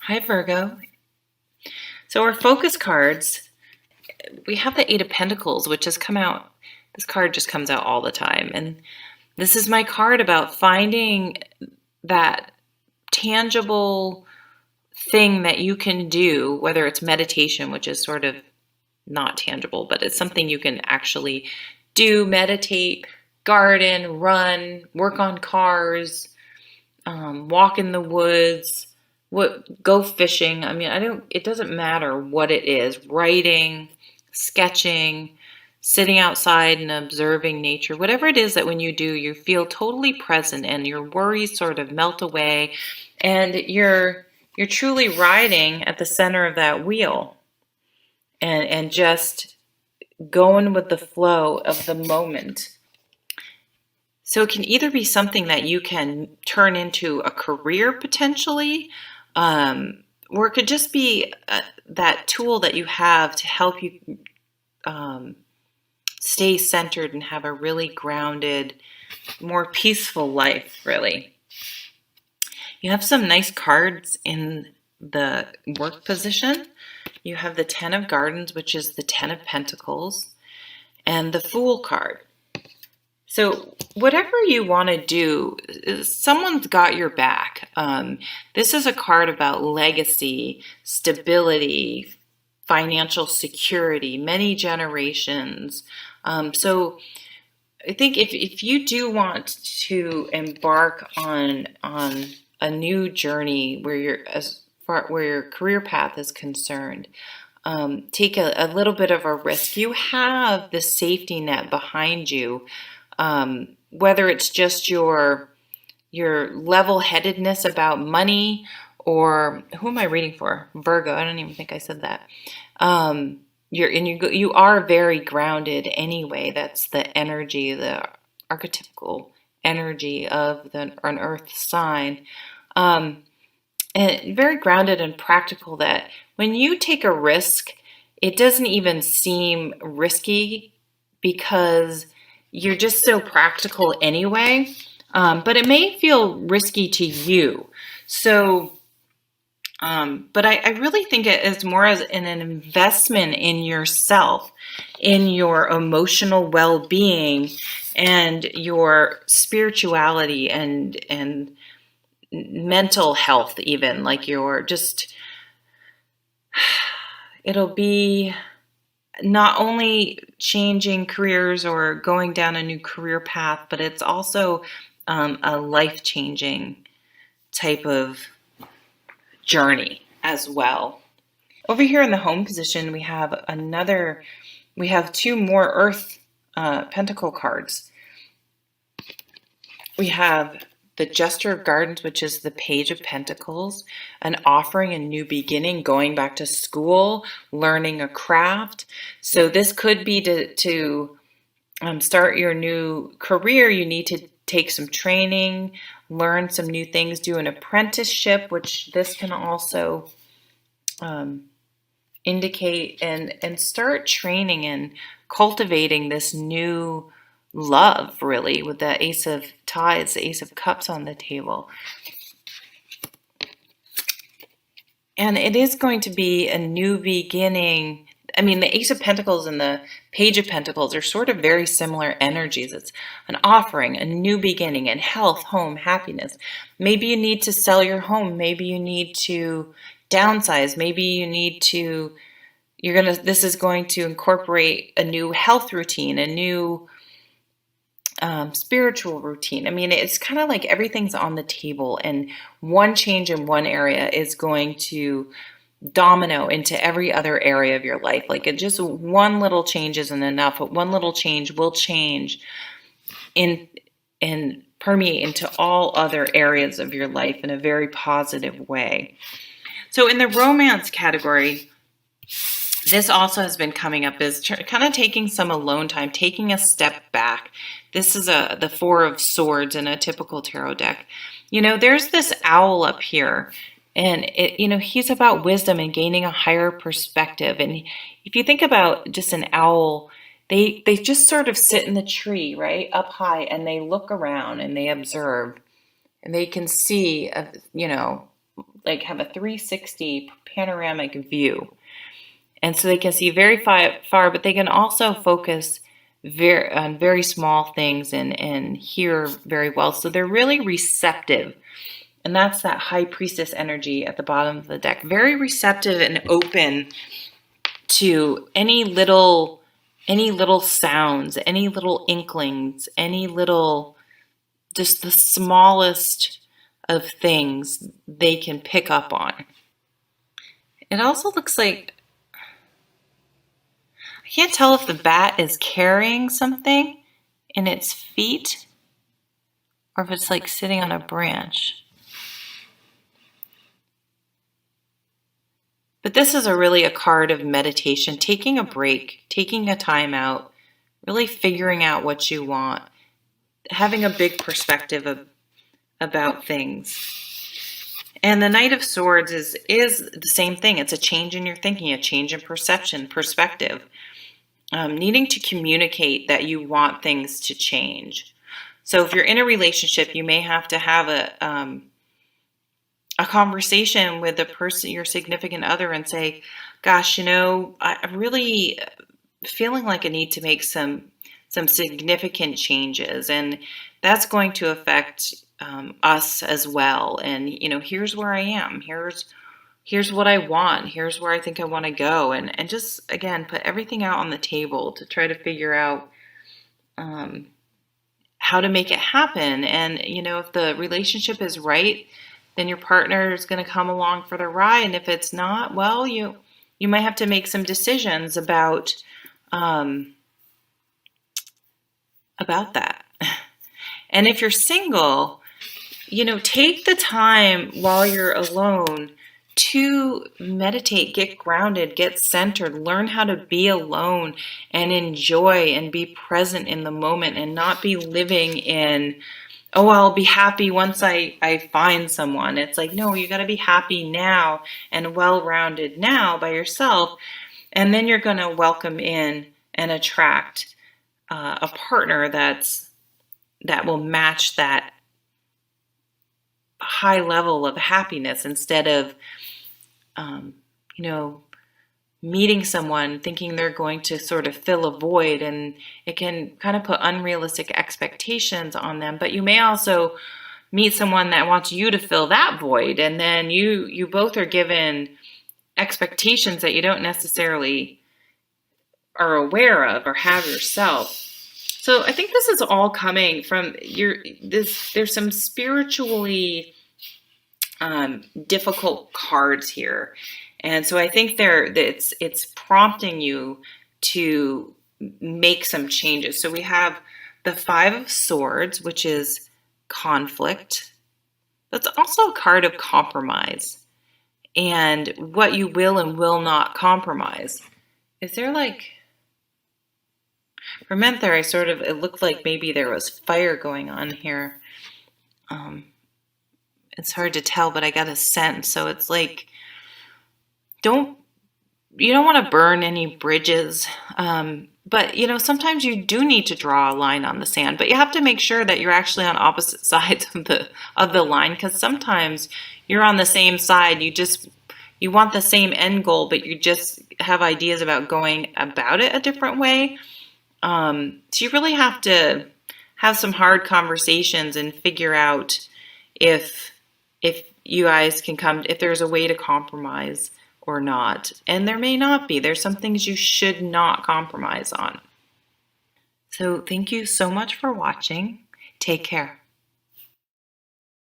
Hi, Virgo. So our focus cards, we have the Eight of Pentacles, which has come out. This card just comes out all the time. And this is my card about finding that tangible thing that you can do, whether it's meditation, which is sort of not tangible, but it's something you can actually do, meditate, garden, run, work on cars, walk in the woods, go fishing. I mean, it doesn't matter what it is, writing, sketching, sitting outside and observing nature, whatever it is that when you do, you feel totally present and your worries sort of melt away and you're truly riding at the center of that wheel and just going with the flow of the moment. So it can either be something that you can turn into a career potentially, or it could just be that tool that you have to help you stay centered and have a really grounded, more peaceful life, really. You have some nice cards in the work position. You have the Ten of Gardens, which is the Ten of Pentacles, and the Fool card. So whatever you want to do, someone's got your back. This is a card about legacy, stability, financial security, many generations. So I think if you do want to embark on a new journey where where your career path is concerned, take a little bit of a risk. You have the safety net behind you. Whether it's just your level-headedness about money, or who am I reading for? Virgo. I don't even think I said that. You are very grounded anyway. That's the energy, the archetypical energy of an earth sign. And very grounded and practical, that when you take a risk, it doesn't even seem risky because you're just so practical anyway, but it may feel risky to you. So, but I really think it is more as an investment in yourself, in your emotional well-being, and your spirituality and mental health, even like your just. It'll be not only changing careers or going down a new career path, but it's also a life-changing type of journey as well. Over here in the home position, we have two more Earth Pentacle cards. We have the Jester of Gardens, which is the Page of Pentacles, an offering, a new beginning, going back to school, learning a craft. So this could be to start your new career. You need to take some training, learn some new things, do an apprenticeship, which this can also indicate, and start training and cultivating this new love, really, with the Ace of Tides, the Ace of Cups on the table. And it is going to be a new beginning. I mean, the Ace of Pentacles and the Page of Pentacles are sort of very similar energies. It's an offering, a new beginning, and health, home, happiness. Maybe you need to sell your home. Maybe you need to downsize. Maybe you need to, this is going to incorporate a new health routine, a new spiritual routine. I mean, it's kind of like everything's on the table, and one change in one area is going to domino into every other area of your life. Like just one little change isn't enough, but one little change will change and permeate into all other areas of your life in a very positive way. So in the romance category, this also has been coming up as kind of taking some alone time, taking a step back. This is the Four of Swords in a typical tarot deck. There's this owl up here, and he's about wisdom and gaining a higher perspective. And if you think about just an owl, they just sort of sit in the tree, right, up high, and they look around and they observe, and they can see, like have a 360 panoramic view. And so they can see very far, but they can also focus on very small things and hear very well. So they're really receptive. And that's that high priestess energy at the bottom of the deck. Very receptive and open to any little sounds, any little inklings, any little, just the smallest of things they can pick up on. It also looks like, I can't tell if the bat is carrying something in its feet or if it's like sitting on a branch. But this is really a card of meditation, taking a break, taking a time out, really figuring out what you want, having a big perspective about things. And the Knight of Swords is the same thing. It's a change in your thinking, a change in perception, perspective. Needing to communicate that you want things to change. So if you're in a relationship, you may have to have a conversation with the person, your significant other, and say, gosh, I'm really feeling like I need to make some significant changes, and that's going to affect us as well. And here's where I am. Here's what I want. Here's where I think I want to go, and just again put everything out on the table to try to figure out how to make it happen. And if the relationship is right, then your partner is going to come along for the ride. And if it's not, well, you might have to make some decisions about that. And if you're single, take the time while you're alone to meditate, get grounded, get centered, learn how to be alone and enjoy and be present in the moment and not be living in, oh, I'll be happy once I find someone. It's like, no, you got to be happy now and well-rounded now by yourself. And then you're going to welcome in and attract a partner that will match that high level of happiness, instead of, meeting someone thinking they're going to sort of fill a void, and it can kind of put unrealistic expectations on them. But you may also meet someone that wants you to fill that void, and then you both are given expectations that you don't necessarily are aware of or have yourself. So I think this is all coming from there's some spiritually difficult cards here. And so I think it's prompting you to make some changes. So we have the Five of Swords, which is conflict. That's also a card of compromise and what you will and will not compromise. Is there for a minute there, it looked like maybe there was fire going on here. It's hard to tell, but I got a sense. So it's like, you don't want to burn any bridges. But sometimes you do need to draw a line on the sand, but you have to make sure that you're actually on opposite sides of the line, because sometimes you're on the same side. You want the same end goal, but you just have ideas about going about it a different way. So you really have to have some hard conversations and figure out if you guys can if there's a way to compromise or not. And there may not be. There's some things you should not compromise on. So thank you so much for watching. Take care.